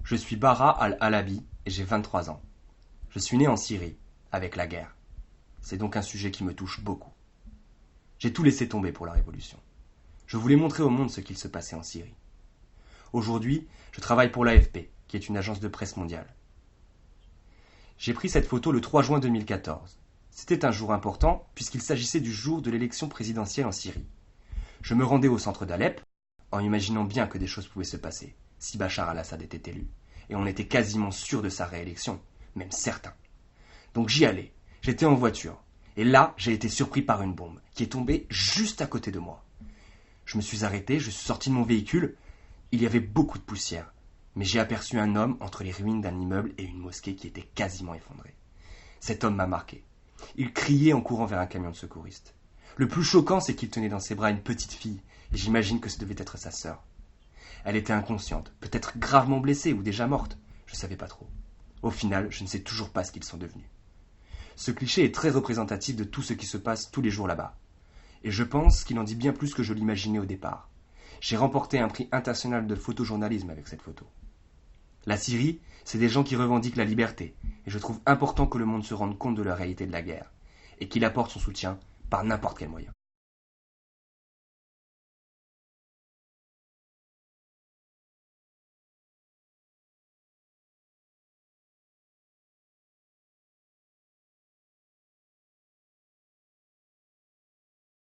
Je suis Bara al-Halabi et j'ai 23 ans. Je suis né en Syrie, avec la guerre. C'est donc un sujet qui me touche beaucoup. J'ai tout laissé tomber pour la révolution. Je voulais montrer au monde ce qu'il se passait en Syrie. Aujourd'hui, je travaille pour l'AFP, qui est une agence de presse mondiale. J'ai pris cette photo le 3 juin 2014. C'était un jour important puisqu'il s'agissait du jour de l'élection présidentielle en Syrie. Je me rendais au centre d'Alep, en imaginant bien que des choses pouvaient se passer si Bachar al-Assad était élu, et on était quasiment sûr de sa réélection, même certain. Donc j'y allais, j'étais en voiture, et là j'ai été surpris par une bombe qui est tombée juste à côté de moi. Je me suis arrêté, je suis sorti de mon véhicule, il y avait beaucoup de poussière, mais j'ai aperçu un homme entre les ruines d'un immeuble et une mosquée qui était quasiment effondrée. Cet homme m'a marqué. Il criait en courant vers un camion de secouristes. Le plus choquant, c'est qu'il tenait dans ses bras une petite fille, et j'imagine que ce devait être sa sœur. Elle était inconsciente, peut-être gravement blessée ou déjà morte, je ne savais pas trop. Au final, je ne sais toujours pas ce qu'ils sont devenus. Ce cliché est très représentatif de tout ce qui se passe tous les jours là-bas. Et je pense qu'il en dit bien plus que je l'imaginais au départ. J'ai remporté un prix international de photojournalisme avec cette photo. La Syrie, c'est des gens qui revendiquent la liberté, et je trouve important que le monde se rende compte de la réalité de la guerre, et qu'il apporte son soutien par n'importe quel moyen.